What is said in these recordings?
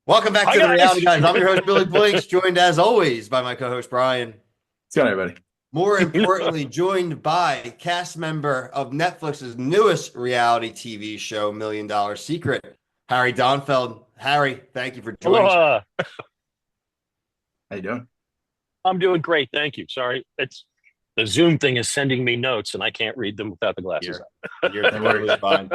Welcome back Hi to the guys. Reality Guys. I'm your host, Billy Blinks, joined as always by my co-host, Brian. What's going on, everybody? More importantly, joined by cast member of Netflix's newest reality TV show, Million Dollar Secret, Harry Donenfeld. Harry, thank you for joining us. Aloha. How you doing? I'm doing great, thank you. Sorry, it's the Zoom thing is sending me notes, and I can't read them without the glasses You're totally fine.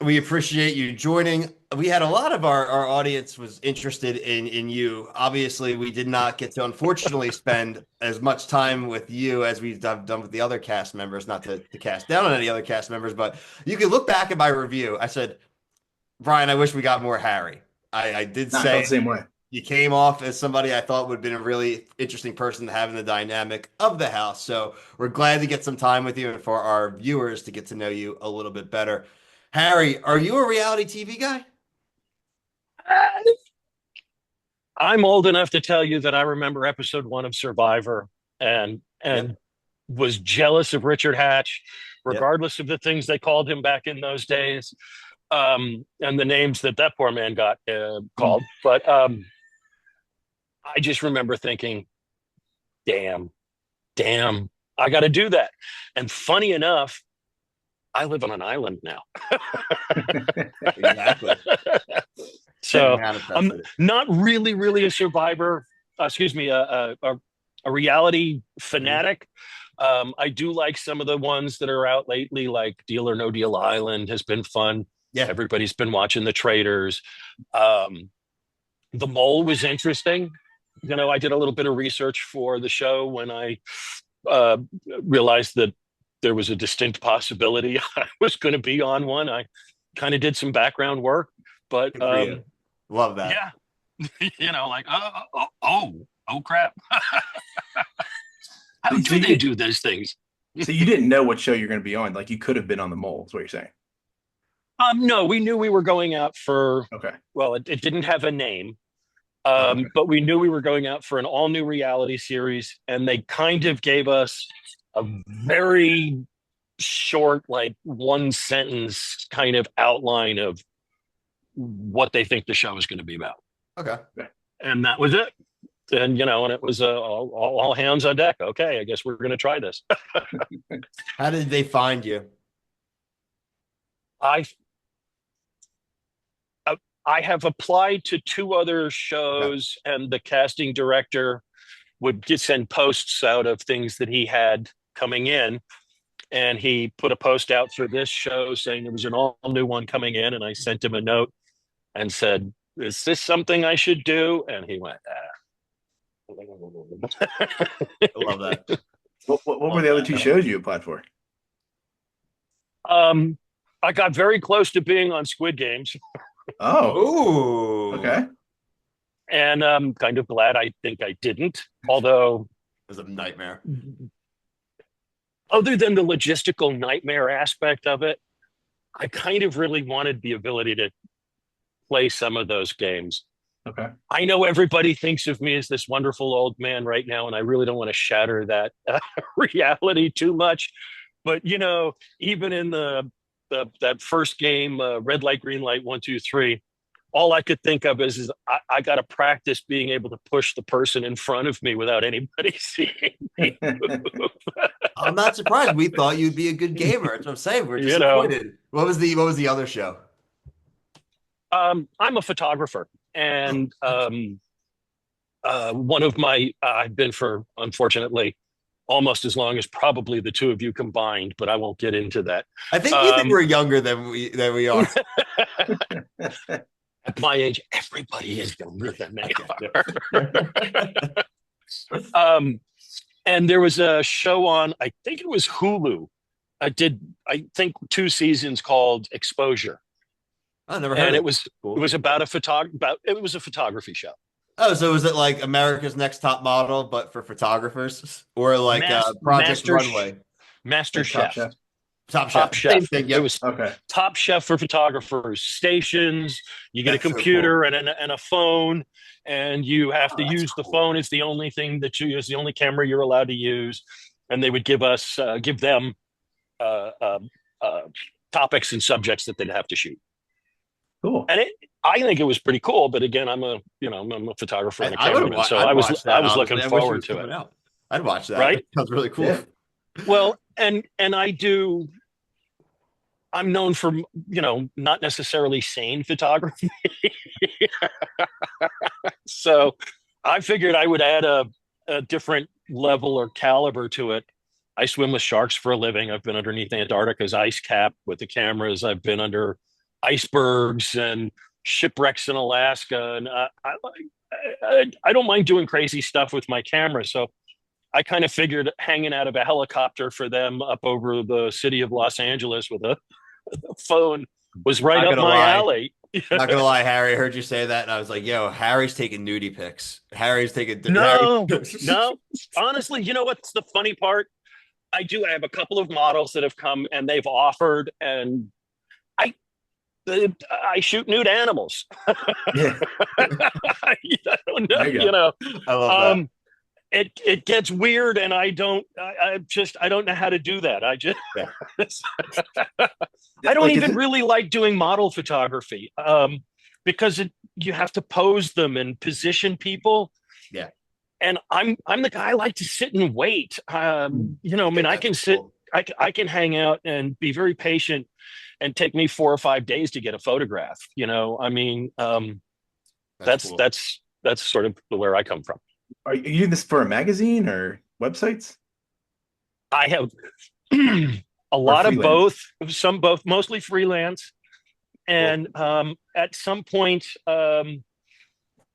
We appreciate you joining. We had a lot of our audience was interested in you. Obviously, we did not get to, unfortunately, spend as much time with you as we've done with the other cast members, not to cast down on any other cast members, but you can look back at my review. I said, Brian, I wish we got more Harry. I did I say felt the same way. you came off as somebody I thought would have been a really interesting person to have in the dynamic of the house. So we're glad to get some time with you and for our viewers to get to know you a little bit better. Harry, are you a reality TV guy? I'm old enough to tell you that I remember episode 1 of Survivor and was jealous of Richard Hatch, Yep. regardless of the things they called him back in those days, and the names that poor man got called. But I just remember thinking, damn, I got to do that. And funny enough, I live on an island now. Exactly. So Manifested I'm it. not really a survivor, a reality fanatic. I do like some of the ones that are out lately, like Deal or No Deal Island has been fun. Yeah. Everybody's been watching The Traders. The Mole was interesting. You know, I did a little bit of research for the show when I realized that there was a distinct possibility I was going to be on one. I kind of did some background work, but Good for you. Love that. yeah, like oh crap. How So do they do those things? So you didn't know what show you're going to be on. Like you could have been on The Mole, is what you're saying. No, we knew we were going out for. Okay. Well, it didn't have a name, Okay. but we knew we were going out for an all new reality series, and they kind of gave us a very short, like one sentence kind of outline of what they think the show is going to be about. Okay. And that was it. And and it was all hands on deck. Okay, I guess we're going to try this. How did they find you? I I have applied to 2 other shows, and the casting director would send posts out of things that he had coming in. And he put a post out for this show saying there was an all new one coming in. And I sent him a note and said, "Is this something I should do?" And he went, I love that. What were the other 2 shows you applied for? I got very close to being on Squid Games. Oh, Ooh. okay. And I'm kind of glad I think I didn't. Although, It was a nightmare. other than the logistical nightmare aspect of it, I kind of really wanted the ability to play some of those games. Okay. I know everybody thinks of me as this wonderful old man right now, and I really don't want to shatter that reality too much. But even in that first game, red light, green light, 1, 2, 3, all I could think of is I got to practice being able to push the person in front of me without anybody seeing me move. I'm not surprised. We thought you'd be a good gamer. That's what I'm saying. We're disappointed. What was the other show? I'm a photographer, and one of my I've been for, unfortunately, almost as long as probably the 2 of you combined, but I won't get into that. I think you think we're younger than we are. At my age, everybody is younger than they are. And there was a show on, I think it was Hulu. I think 2 seasons called Exposure. I never heard. And it was about it was a photography show. Oh, so was it like America's Next Top Model, but for photographers, or like Project Runway? Master Chef. Top Top Chef. Same Chef. thing. It Yep. was Okay. Top Chef for photographers. Stations. You get That's a so computer and a phone, and you have to use the cool. phone. It's the only thing that you use, the only camera you're allowed to use. And they would give them topics and subjects that they'd have to shoot. Cool. And I think it was pretty cool. But again, I'm a photographer and a cameraman, so I'd watch I that. was looking Honestly, I wish it forward was to it. coming out. I'd watch that. Right. That sounds really cool. Yeah. Well, and I'm known for not necessarily sane photography. So I figured I would add a different level or caliber to it. I swim with sharks for a living. I've been underneath Antarctica's ice cap with the cameras. I've been under icebergs and shipwrecks in Alaska, and I don't mind doing crazy stuff with my camera. So I kind of figured hanging out of a helicopter for them up over the city of Los Angeles with a phone was right Not up gonna my lie. alley. Not gonna lie, Harry. I heard you say that, and I was like, "Yo, Harry's taking nudie pics. Harry's taking No, Harry. no. Honestly, you know what's the funny part? I have a couple of models that have come and they've offered, and I I shoot nude animals. Yeah. I don't know, There you go. I love that. It gets weird, and I don't know how to do that. Yeah. I don't Like, is even it- really like doing model photography, because you have to pose them and position people. Yeah. And I'm the guy I like to sit and wait. I mean, I can That's sit, cool. I can hang out and be very patient, and take me 4 or 5 days to get a photograph. I mean, That's cool. that's sort of where I come from. Are you doing this for a magazine or websites? I have a lot of freelance? both, mostly freelance. And at some point, I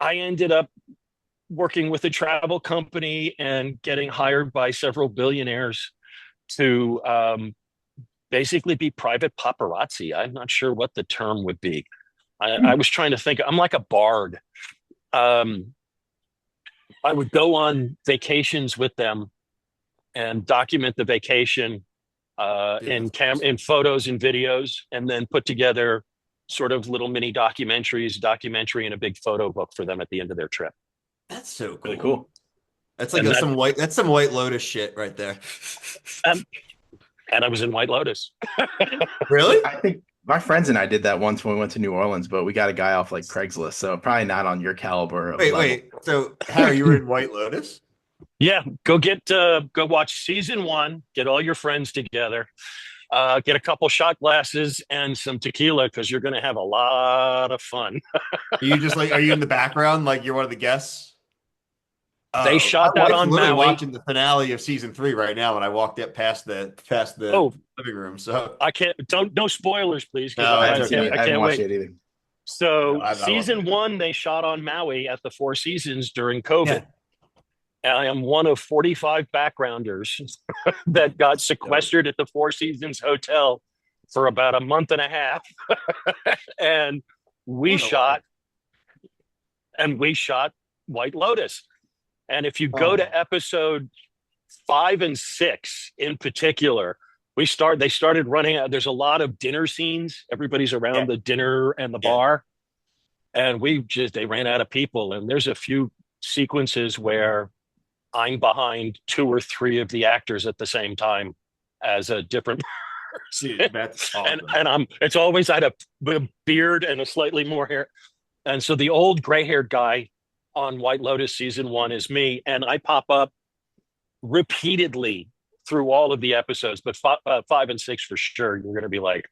ended up working with a travel company and getting hired by several billionaires to basically be private paparazzi. I'm not sure what the term would be. I was trying to think. I'm like a bard. I would go on vacations with them and document the vacation in photos and videos, and then put together sort of little mini documentary and a big photo book for them at the end of their trip. That's so cool. Really cool. That's like And some White Lotus shit right there. And I was in White Lotus. Really? I think my friends and I did that once when we went to New Orleans, but we got a guy off like Craigslist, so probably not on your caliber of level. Wait. So, Harry, you were in White Lotus? Yeah, go watch season 1. Get all your friends together. Get a couple shot glasses and some tequila, because you're going to have a lot of fun. Are you in the background like you're one of the guests? They shot My that wife's on literally Maui. watching the finale of season 3 right now, and I walked up past the living room. So I can't. No spoilers, please. No, I I haven't seen it. I haven't can't watched wait. it either. So No, I love season it. 1, they shot on Maui at the Four Seasons during COVID. Yeah. And I am one of 45 backgrounders that got sequestered at the Four Seasons Hotel for about a month and a half. And we shot White Lotus. And if you go to episode 5 and 6 in particular, they started running out. There's a lot of dinner scenes. Everybody's around the dinner and the bar. And they ran out of people. And there's a few sequences where I'm behind 2 or 3 of the actors at the same time as a different person. Dude, that's awesome. And it's always I had a beard and a slightly more hair. And so the old gray-haired guy on White Lotus season 1 is me, and I pop up repeatedly through all of the episodes, but 5 and 6 for sure. You're going to be like,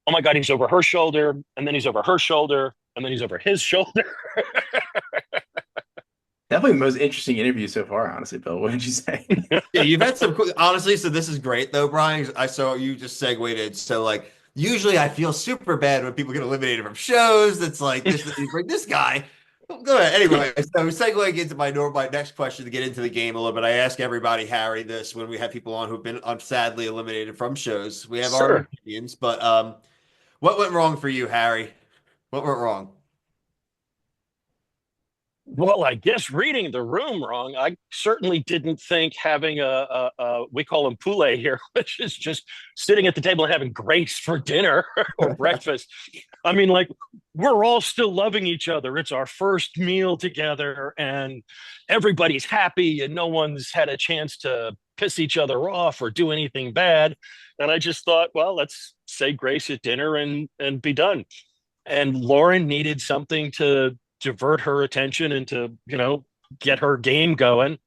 oh my God, he's over her shoulder, and then he's over her shoulder, and then he's over his shoulder. Definitely the most interesting interview so far, honestly, Bill. What did you say? Yeah, you've had some honestly. So this is great though, Brian. I saw you just segued it. So like, usually I feel super bad when people get eliminated from shows. That's like this guy. Go ahead. Anyway, so segueing into my next question to get into the game a little bit. I ask everybody, Harry, this when we have people on who've been sadly eliminated from shows. We have our opinions, but what went wrong for you, Harry? What went wrong? Well, I guess reading the room wrong. I certainly didn't think having we call him poulet here, which is just sitting at the table and having grace for dinner or breakfast. I mean, like, we're all still loving each other. It's our first meal together, and everybody's happy, and no one's had a chance to piss each other off or do anything bad. And I just thought, well, let's say grace at dinner and be done. and Lauren needed something to divert her attention and to, get her game going.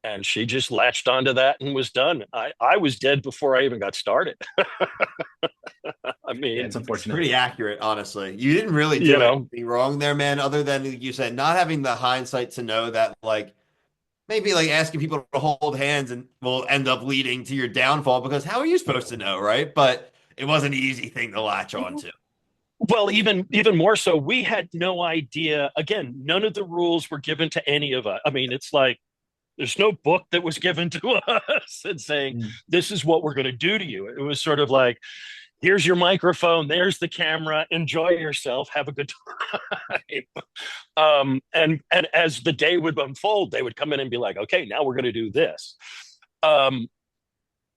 And she just latched onto that and was done. I was dead before I even got started. I mean, it's unfortunate. Pretty accurate, honestly. You didn't really do anything wrong there, man, other than you said not having the hindsight to know that, like, maybe like asking people to hold hands and will end up leading to your downfall, because how are you supposed to know, right? But it was an easy thing to latch onto. Well, even more so, we had no idea. Again, none of the rules were given to any of us. I mean, it's like there's no book that was given to us and saying, this is what we're going to do to you. It was sort of like, here's your microphone, there's the camera, enjoy yourself, have a good time. And as the day would unfold, they would come in and be like, okay, now we're going to do this.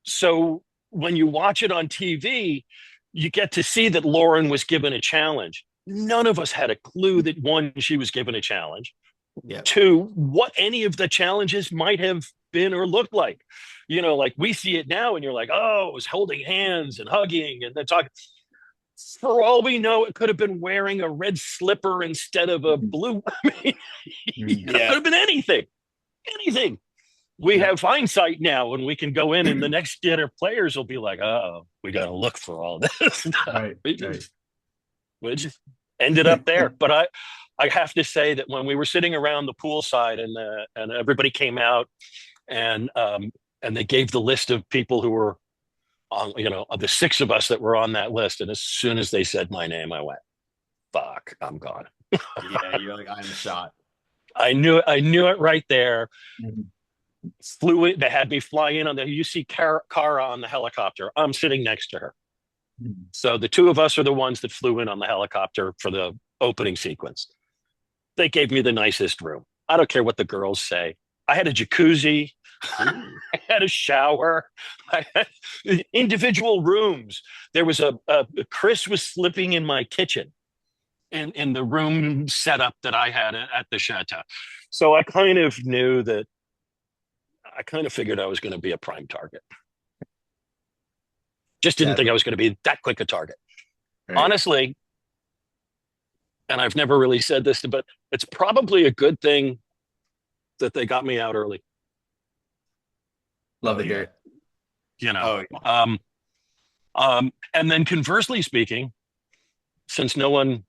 So when you watch it on TV, you get to see that Lauren was given a challenge. None of us had a clue that, one, she was given a challenge. Yeah. Two, what any of the challenges might have been or looked like. Like we see it now and you're like, oh, it was holding hands and hugging and then talking. For all we know, it could have been wearing a red slipper instead of a blue. I mean, it could have been anything. We have hindsight now, and we can go in and the next gen of players will be like, oh, we got to look for all this. We just ended up there. But I have to say that when we were sitting around the poolside and everybody came out and they gave the list of people who were on, of the 6 of us that were on that list. And as soon as they said my name, I went, fuck, I'm gone. Yeah, you're like, I'm shot. I knew it right there. Flew it. They had me fly in on you see Kara on the helicopter. I'm sitting next to her. So the 2 of us are the ones that flew in on the helicopter for the opening sequence. They gave me the nicest room. I don't care what the girls say. I had a jacuzzi. I had a shower. I had individual rooms. There was Chris was sleeping in my kitchen in the room setup that I had at the chateau. So I kind of knew that. I kind of figured I was going to be a prime target. Just didn't think I was going to be that quick a target. Right. Honestly, and I've never really said this, but it's probably a good thing that they got me out early. Love to hear it. And then conversely speaking, since no one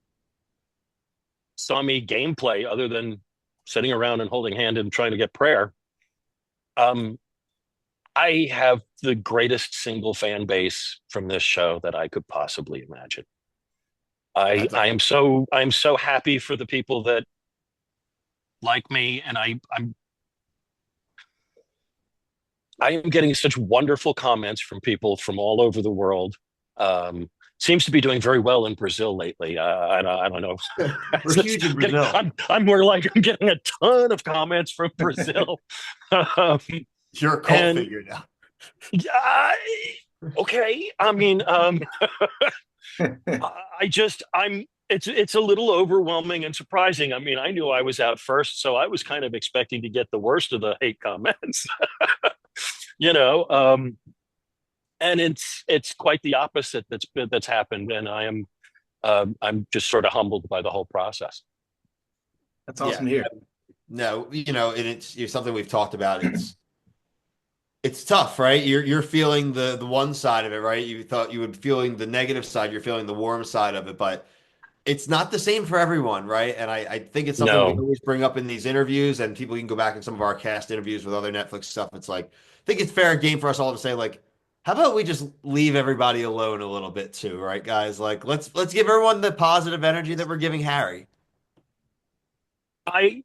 saw me gameplay other than sitting around and holding hand and trying to get prayer, I have the greatest single fan base from this show that I could possibly imagine. I am so happy for the people that like me, and I am getting such wonderful comments from people from all over the world. Seems to be doing very well in Brazil lately. I don't know. We're huge in Brazil. I'm getting a ton of comments from Brazil. You're a cult figure now. Yeah. Okay. I mean, it's a little overwhelming and surprising. I mean, I knew I was out first, so I was kind of expecting to get the worst of the hate comments. And it's quite the opposite that's happened, and I'm just sort of humbled by the whole process. That's awesome to hear. No, and it's something we've talked about. It's tough, right? You're feeling the one side of it, right? You thought you would feeling the negative side, you're feeling the warm side of it, but it's not the same for everyone, right? And I think it's something we always bring up in these interviews, and people can go back in some of our cast interviews with other Netflix stuff. It's like, I think it's fair game for us all to say, like, how about we just leave everybody alone a little bit too, right, guys? Like, let's give everyone the positive energy that we're giving Harry. I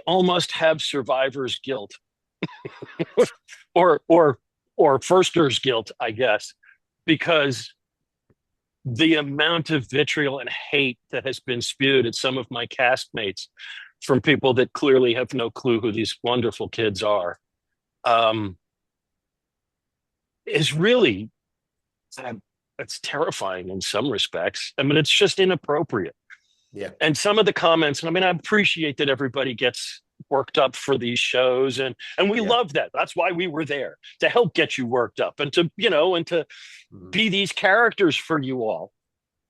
almost have survivor's guilt. or firster's guilt, I guess, because the amount of vitriol and hate that has been spewed at some of my castmates from people that clearly have no clue who these wonderful kids are, is really, it's terrifying in some respects. I mean, it's just inappropriate. Yeah. And some of the comments, I mean, I appreciate that everybody gets worked up for these shows, and we love that. That's why we were there, to help get you worked up and to be these characters for you all.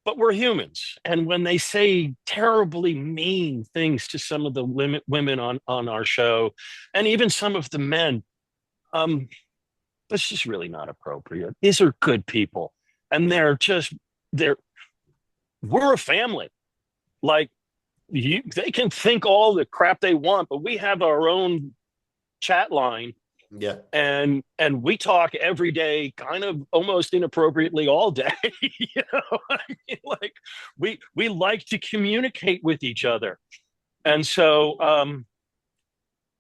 but we're humans. And when they say terribly mean things to some of the women on our show, and even some of the men, um, that's just really not appropriate. These are good people, and they're we're a family. Like they can think all the crap they want, but we have our own chat line, Yeah. and we talk every day, kind of almost inappropriately all day. I mean, like we like to communicate with each other, and so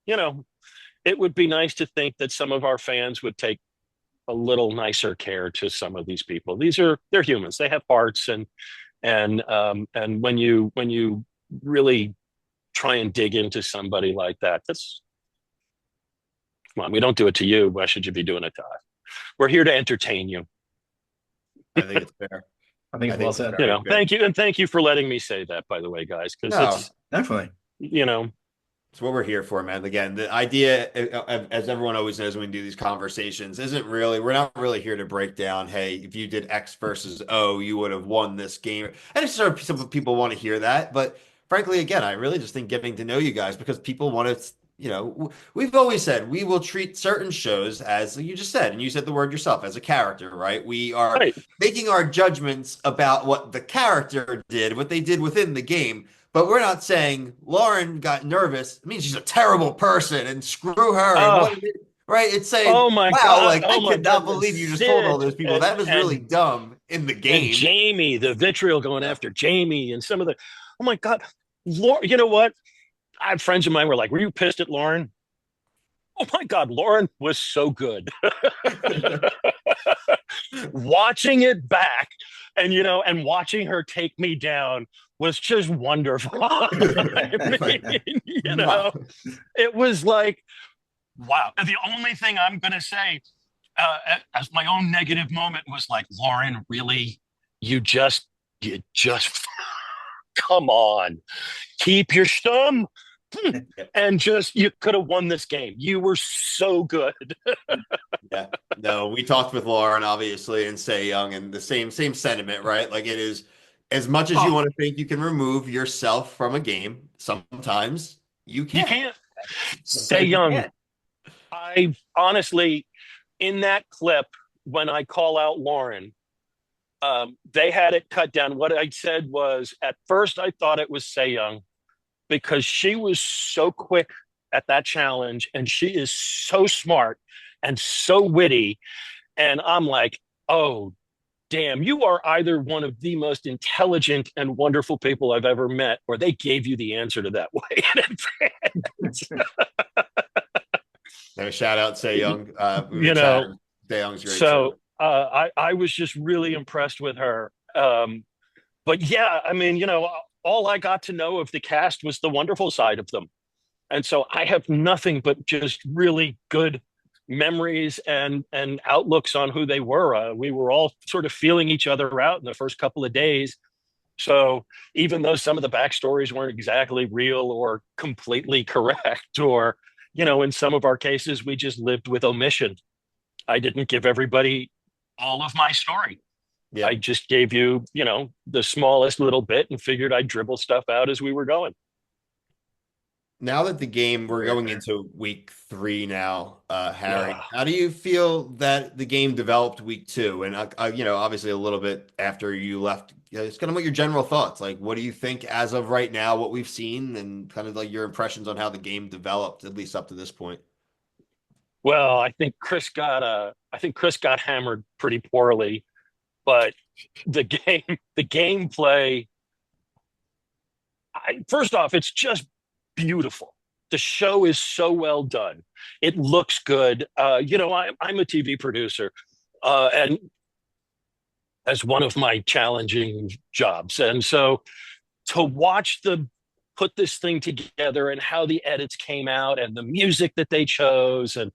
you know, it would be nice to think that some of our fans would take a little nicer care to some of these people. They're humans. They have hearts, and when you really try and dig into somebody like that, that's come on. We don't do it to you. Why should you be doing it to us? We're here to entertain you. I think it's fair. I think it's well said. You know, thank you, and thank you for letting me say that. By the way, guys, because it's definitely, you know, it's what we're here for, man. Again, the idea, as everyone always knows when we do these conversations, isn't really, we're not really here to break down, hey, if you did X versus O, you would have won this game. And it's sort of some people want to hear that. But frankly, again, I really just think getting to know you guys because people want to, you know, we've always said we will treat certain shows as you just said, and you said the word yourself, as a character, right? We are right. making our judgments about what the character did, what they did within the game. But we're not saying Lauren got nervous. It means she's a terrible person and screw her. And what, right? It's saying, oh my wow, God, like I oh my cannot goodness, believe you just Sid, told all those people. That was really and dumb in the and game. Jamie, the vitriol going after Jamie, and some of the, oh my God, Lauren. You know what? I have friends of mine were like, "Were you pissed at Lauren?" Oh my God, Lauren was so good. Watching it back, and and watching her take me down was just wonderful. I mean, it was like, wow. And the only thing I'm going to say as my own negative moment was like, Lauren, really? You just, come on, keep your stum. And just, you could have won this game. You were so good. Yeah. No, we talked with Lauren, obviously, and Say Young, and the same sentiment, right? Like it is, as much as you want to think you can remove yourself from a game, sometimes you can't. You can't. Say Young. I honestly, in that clip, when I call out Lauren, they had it cut down. What I said was, at first I thought it was Say Young because she was so quick at that challenge and she is so smart and so witty. And I'm like, oh, damn, you are either one of the most intelligent and wonderful people I've ever met, or they gave you the answer to that way. No, shout out Say Young. Say Young's great. So I was just really impressed with her. But yeah, I mean, all I got to know of the cast was the wonderful side of them. And so I have nothing but just really good memories and outlooks on who they were. We were all sort of feeling each other out in the first couple of days. So even though some of the backstories weren't exactly real or completely correct, or, in some of our cases, we just lived with omission. I didn't give everybody all of my story. Yeah. I just gave you, the smallest little bit and figured I'd dribble stuff out as we were going. Now that we're going into week 3 now, Harry, how do you feel that the game developed week 2? And, obviously a little bit after you left, it's kind of what your general thoughts, like, what do you think as of right now, what we've seen, and kind of like your impressions on how the game developed, at least up to this point? Well, I think Chris got hammered pretty poorly, but the gameplay, first off, it's just beautiful. The show is so well done. It looks good. I'm a TV producer, and as one of my challenging jobs. And so to watch them put this thing together and how the edits came out and the music that they chose, and,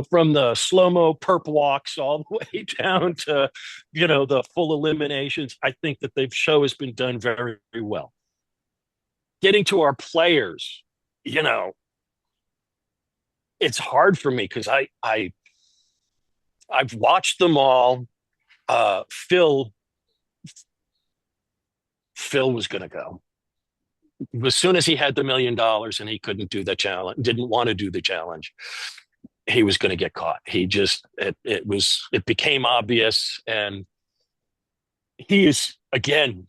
from the slow-mo perp walks all the way down to, the full eliminations, I think that the show has been done very, very well. Getting to our players, it's hard for me because I've watched them all. Phil Phil was going to go. As soon as he had the $1 million and he couldn't do the challenge, didn't want to do the challenge, he was going to get caught. It became obvious. And he is, again,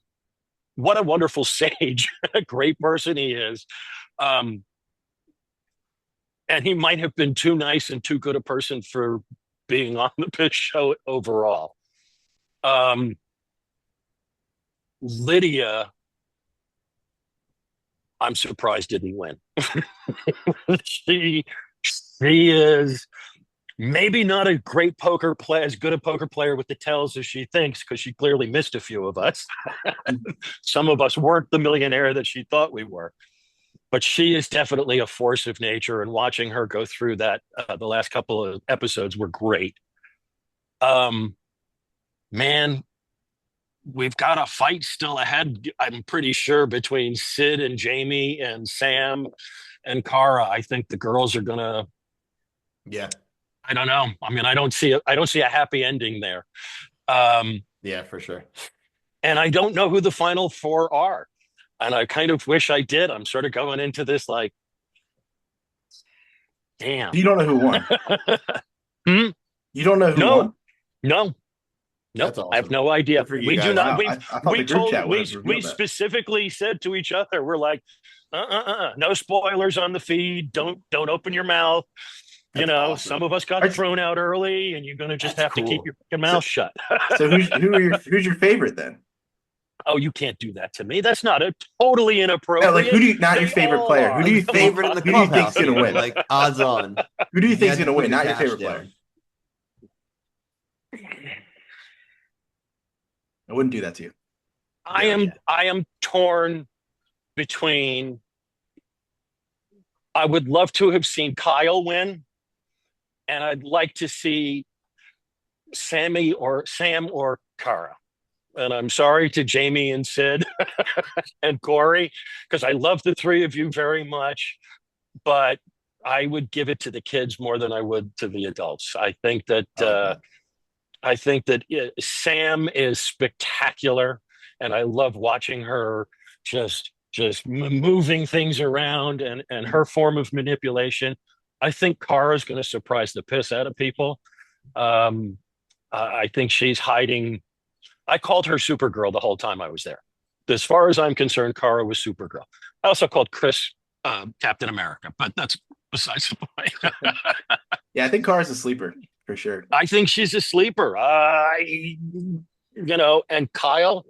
what a wonderful sage, a great person he is. And he might have been too nice and too good a person for being on the show overall. Lydia, I'm surprised didn't win. she is maybe not a great poker player, as good a poker player with the tells as she thinks, because she clearly missed a few of us. Some of us weren't the millionaire that she thought we were. But she is definitely a force of nature, and watching her go through that, the last couple of episodes were great. Man, we've got a fight still ahead, I'm pretty sure, between Sid and Jamie and Sam and Cara. I think the girls are gonna. Yeah. I don't know. I mean, I don't see a happy ending there. Yeah, for sure. And I don't know who the final four are. And I kind of wish I did. I'm sort of going into this like, damn. You don't know who won. You don't know who won? No. Nope. Awesome. I have no idea. We do not. Wow, We specifically said to each other, we're like, no spoilers on the feed. Don't open your mouth. That's awesome. Some of us got thrown out early, and you're going to just have to keep your mouth shut. So who's your favorite then? Oh, you can't do that to me. That's not totally inappropriate. No, like not your favorite player. Who do you favorite in the clubhouse? Who do you think's gonna win? Like odds on. Who do you think's gonna win? Not your favorite player. I wouldn't do that to you. I am torn between. I would love to have seen Kyle win, and I'd like to see Sam or Cara. And I'm sorry to Jamie and Sid and Corey, because I love the three of you very much, but I would give it to the kids more than I would to the adults. I think that Sam is spectacular, and I love watching her just moving things around and her form of manipulation. I think Cara's going to surprise the piss out of people. I think she's hiding. I called her Supergirl the whole time I was there. As far as I'm concerned, Cara was Supergirl. I also called Chris Captain America, but that's besides the point. Yeah, I think Cara's a sleeper for sure. I think she's a sleeper. And Kyle,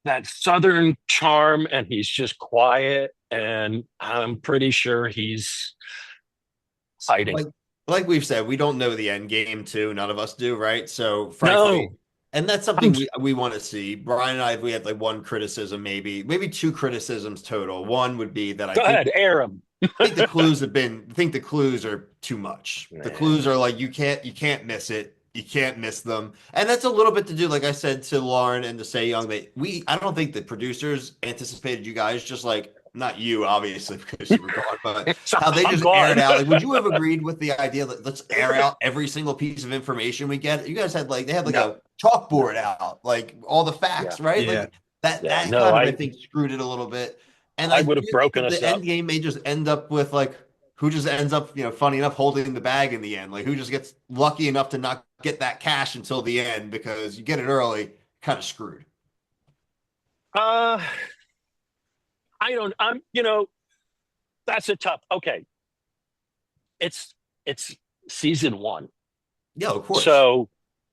that Southern charm, and he's just quiet, and I'm pretty sure he's hiding. Like we've said, we don't know the end game too. None of us do, right? So frankly, and that's something we want to see. Brian and I, we had like one criticism, maybe two criticisms total. One would be that Go ahead, air them. I think the clues are too much. Man. The clues are like you can't miss it. You can't miss them. And that's a little bit to do, like I said to Lauren and to Say Young, that I don't think the producers anticipated you guys, just like, not you, obviously, because you were gone, but how they just aired out. Like, would you have agreed with the idea that let's air out every single piece of information we get? You guys had a chalkboard out, like all the facts, right? Yeah. Like that I think screwed it a little bit. And I would have broken us up. The end game may just end up with like, who just ends up, funny enough, holding the bag in the end. Like, who just gets lucky enough to not get that cash until the end, because you get it early, kind of screwed. That's a tough. Okay. It's season 1. Yeah, of course. So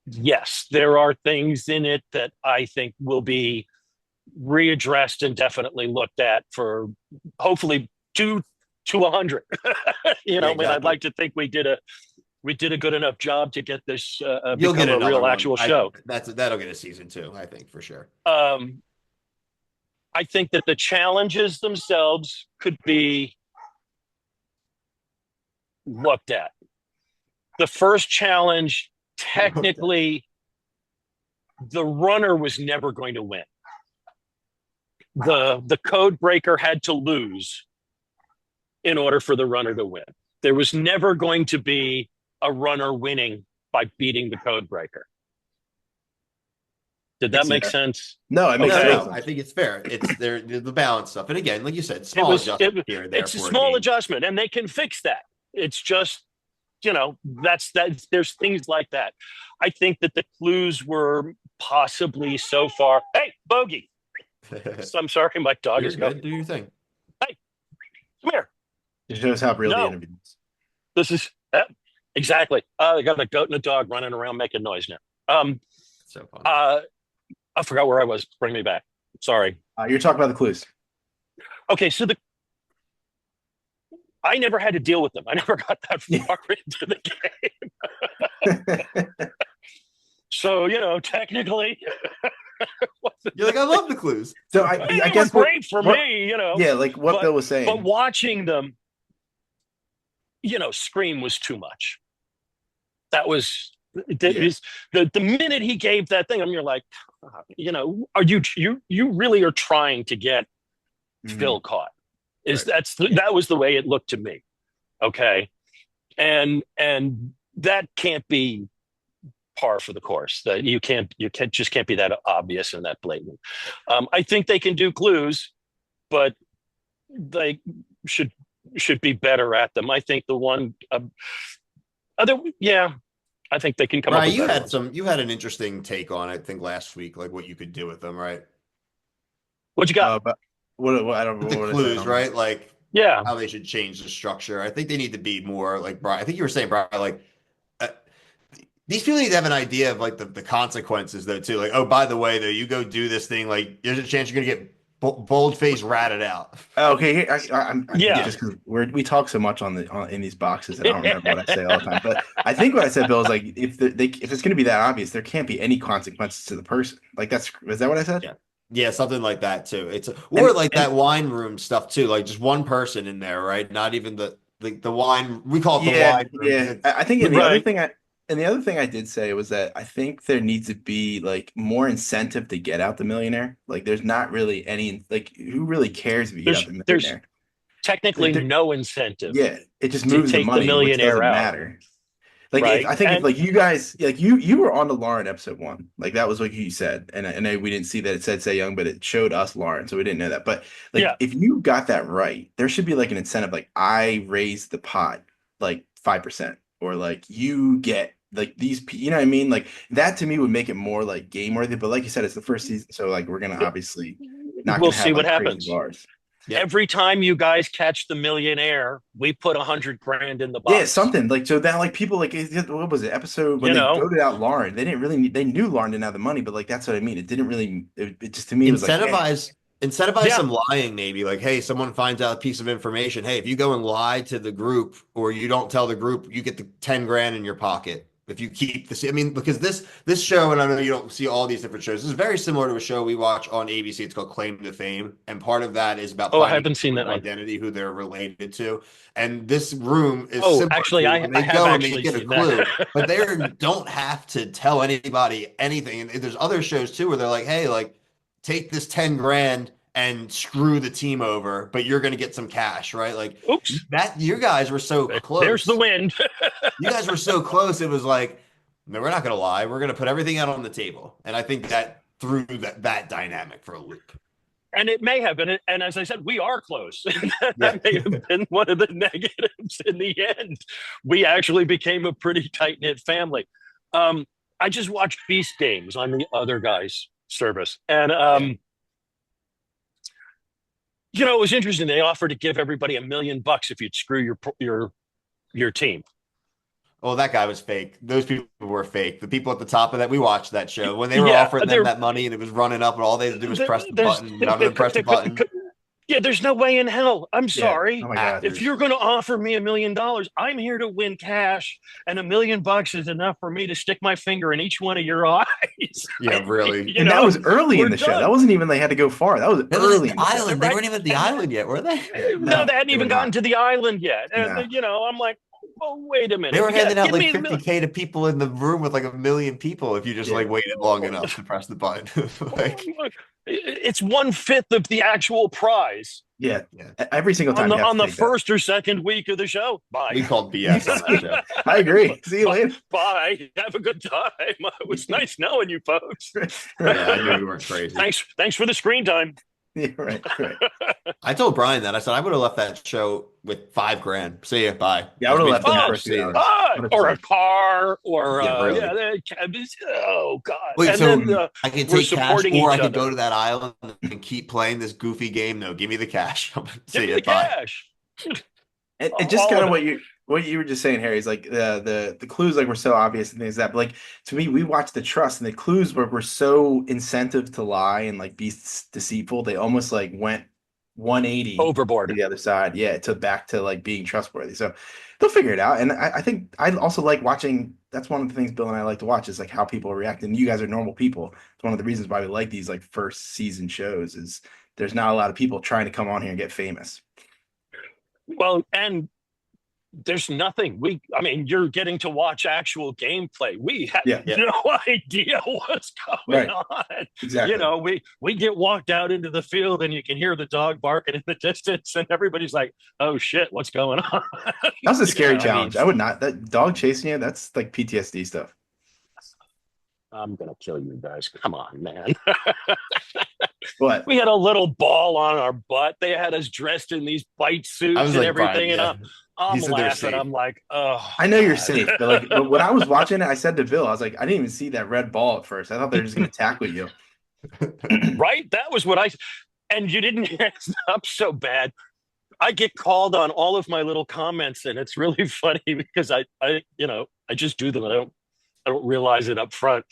yes, there are things in it that I think will be readdressed and definitely looked at for hopefully 2 to 100. Exactly. I'd like to think we did a good enough job to get this become a real actual show. That'll get a season 2, I think, for sure. I think that the challenges themselves could be looked at. The first challenge, technically, the runner was never going to win. The code breaker had to lose in order for the runner to win. There was never going to be a runner winning by beating the code breaker. Did that make sense? No, it makes No, sense. I think it's fair. It's the balance stuff. And again, like you said, small adjustment here and there. It's a small adjustment, and they can fix that. It's just, there's things like that. I think that the clues were possibly so far. Hey, Bogey. I'm sorry, my dog is going. Do your thing. Hey, come here. It shows how real the interview is. This is exactly. I got a goat and a dog running around making noise now. So fun. I forgot where I was. Bring me back. Sorry. You're talking about the clues. Okay, so I never had to deal with them. I never got that far into the game. So, technically, you're like, I love the clues. So I guess great for me, Yeah, like what Bill was saying. But watching them, Scream was too much. That was the minute he gave that thing, you're like, are you really are trying to get Phil caught? That was the way it looked to me. Okay. And that can't be par for the course. That you can't be that obvious and that blatant. I think they can do clues, but they should be better at them. I think the one I think they can come up with you had an interesting take on, I think, last week, like what you could do with them, right? What you got? But what I don't know. The clues, right? Like, yeah, how they should change the structure. I think they need to be more like Brian. I think you were saying, Brian, like these people need to have an idea of like the consequences, though, too. Like, oh, by the way, though, you go do this thing, like there's a chance you're gonna get bold-faced ratted out. Okay, I'm just because we talk so much in these boxes that I don't remember what I say all the time. But I think what I said, Bill, is like if it's going to be that obvious, there can't be any consequences to the person. Like is that what I said? Yeah, something like that too. That wine room stuff too. Like just one person in there, right? Not even the wine. We call it the wine room. Yeah, I think the other thing I did say was that I think there needs to be like more incentive to get out the millionaire. Like there's not really any, like who really cares if you get out the millionaire? There's technically no incentive. Yeah, it just moves the money, the millionaire which doesn't matter. Like I think if like you guys, like you were on the Lauren episode 1, like that was what you said, and I know we didn't see that it said Say Young, but it showed us Lauren, so we didn't know that. But like if you got that right, there should be like an incentive, like I raised the pot like 5%, or like you get like these, you know what I mean? Like that to me would make it more like game worthy. But like you said, it's the first season, so like we're gonna obviously not. We'll see what happens. Yep. Every time you guys catch the millionaire, we put $100,000 in the box. Yeah, something like so that like people like what was it episode when they voted out Lauren? They didn't really they knew Lauren didn't have the money, but like that's what I mean. It didn't really. It just to me incentivize some lying. Maybe like, hey, someone finds out a piece of information. Hey, if you go and lie to the group or you don't tell the group, you get the $10,000 in your pocket. If you keep this, I mean, because this show, and I know you don't see all these different shows, this is very similar to a show we watch on ABC. It's called Claim to Fame, and part of that is about I haven't seen that identity, who they're related to, and this room is actually, I have actually get a clue, but they don't have to tell anybody anything. And there's other shows too where they're like, hey, like take this $10,000 and screw the team over, but you're going to get some cash, right? Like, oops, that you guys were so close. There's the wind. You guys were so close. It was like, no, we're not going to lie. We're going to put everything out on the table. And I think that threw that dynamic for a loop. And it may have been, and as I said, we are close. That may have been one of the negatives in the end. We actually became a pretty tight-knit family. I just watched Beast Games on the other guy's service. And, it was interesting. They offered to give everybody $1 million if you'd screw your team. Well, that guy was fake. Those people were fake. The people at the top of that, we watched that show when they were offering them that money and it was running up, and all they had to do was press the button. None of them pressed the button. Yeah, there's no way in hell. I'm sorry. Oh my God, if you're going to offer me $1 million, I'm here to win cash, and $1 million is enough for me to stick my finger in each one of your eyes. Yeah, really. And that was early in the show. That wasn't even they had to go far. That was early. The island. They weren't even at the island yet, were they? No, they hadn't even gotten to the island yet. And I'm like, oh, wait a minute. They were handing out like $50,000 to people in the room with like 1 million people if you just like waited long enough to press the button. It's 1/5 of the actual prize. Yeah. Yeah. Every single time you have on to the take first or second week of the show. Bye. We called BS on that show. I agree. See you later. Bye. Have a good time. It was nice knowing you folks. Yeah, I knew we weren't crazy. Thanks for the screen time. Yeah, right. I told Brian that. I said I would have left that show with $5,000. See ya. Bye. Yeah, I would have left in the Oh, first 2 hours. or a car, or Yeah, really. oh god. Wait, and so then I can we're take cash, supporting or I each could other. go to that island and keep playing this goofy game. No, give me the cash. Give See me ya. the Bye. cash. And just All kind of of what you were just saying, Harry, is like the clues like were so obvious and things like that. But like to me, we watched The Trust, and the clues were so incentive to lie and like be deceitful. They almost like went 180 overboard. to the other side. Yeah, to back to like being trustworthy. So they'll figure it out. And I think I also like watching. That's one of the things Bill and I like to watch is like how people react. And you guys are normal people. It's one of the reasons why we like these like first season shows is there's not a lot of people trying to come on here and get famous. Well, and there's nothing I mean, you're getting to watch actual gameplay. We had no idea what's going on. Exactly. You know, we get walked out into the field and you can hear the dog barking in the distance and everybody's like, oh shit, what's going on? That's a scary challenge. I would not, that dog chasing you, that's like PTSD stuff. I'm gonna kill you guys. Come on, man. What? We had a little ball on our butt. They had us dressed in these bite suits and like, everything. Brian, And I'm laughing. I'm like, oh. I know you're safe, but like when I was watching it, I said to Bill, I was like, I didn't even see that red ball at first. I thought they were just gonna tackle you. Right? That was what and you didn't hands up so bad. I get called on all of my little comments, and it's really funny because I just do them. I don't realize it up front.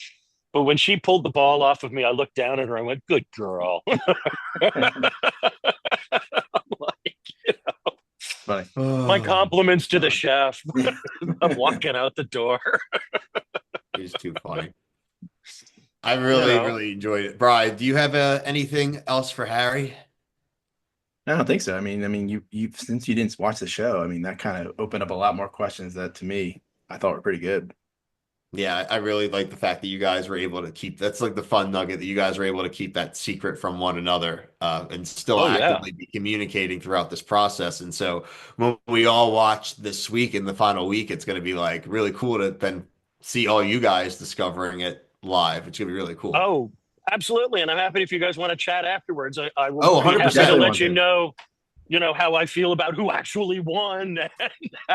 But when she pulled the ball off of me, I looked down at her. I went, "Good girl." I'm like, Funny. my compliments to the chef. I'm walking out the door. He's too funny. I really enjoyed it. Brian, do you have anything else for Harry? I don't think so. I mean, you since you didn't watch the show, I mean, that kind of opened up a lot more questions that to me I thought were pretty good. Yeah, I really like the fact that you guys were able to keep that's like the fun nugget that you guys were able to keep that secret from one another and still actively be communicating throughout this process. And so when we all watch this week in the final week, it's going to be like really cool to then see all you guys discovering it live. It's going to be really cool. Oh, absolutely. And I'm happy if you guys want to chat afterwards. I will be happy to let you know how I feel about who actually won.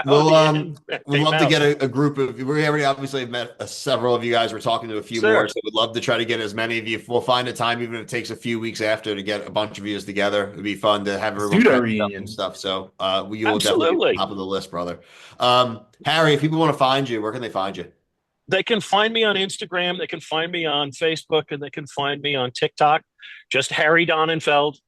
We'd love to get a group of. We already obviously have met several of you guys. We're talking to a few more, so we'd love to try to get as many of you. We'll find a time, even if it takes a few weeks after, to get a bunch of you together. It'd be fun to have everyone reunion and stuff. So you will definitely be top of the list, brother. Harry, if people want to find you, where can they find you? They can find me on Instagram. They can find me on Facebook, and they can find me on TikTok. Just Harry Donenfeld.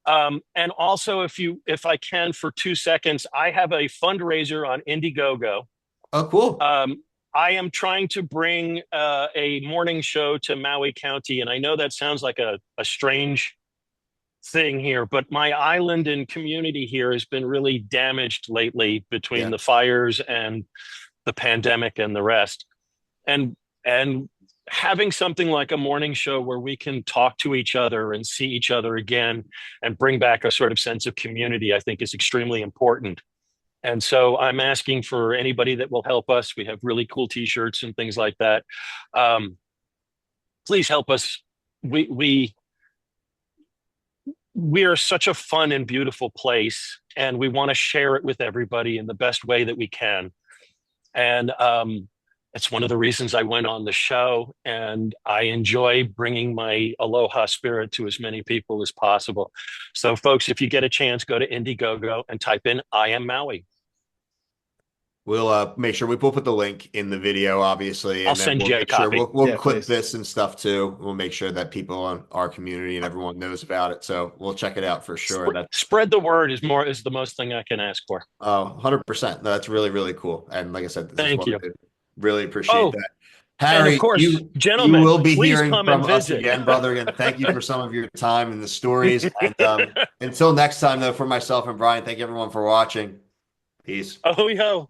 And also, if I can, for 2 seconds, I have a fundraiser on Indiegogo. Oh, cool. I am trying to bring a morning show to Maui County, and I know that sounds like a strange thing here, but my island and community here has been really damaged lately between the fires and the pandemic and the rest. And having something like a morning show where we can talk to each other and see each other again and bring back a sort of sense of community, I think is extremely important. And so I'm asking for anybody that will help us. We have really cool t-shirts and things like that. Please help us. We are such a fun and beautiful place, and we want to share it with everybody in the best way that we can. And it's one of the reasons I went on the show, and I enjoy bringing my aloha spirit to as many people as possible. So folks, if you get a chance, go to Indiegogo and type in "I am Maui." We'll make sure we'll put the link in the video, obviously. I'll send you a copy. We'll clip this and stuff too. We'll make sure that people in our community and everyone knows about it. So we'll check it out for sure. Spread the word is the most thing I can ask for. Oh, 100%. No, that's really, really cool. And like I said, thank you. Really appreciate that. and Harry, of course, gentlemen, you will be hearing from us visit. again, brother. And thank you for some of your time and the stories. And until next time, though, for myself and Brian, thank everyone for watching. Peace. Oh, yo.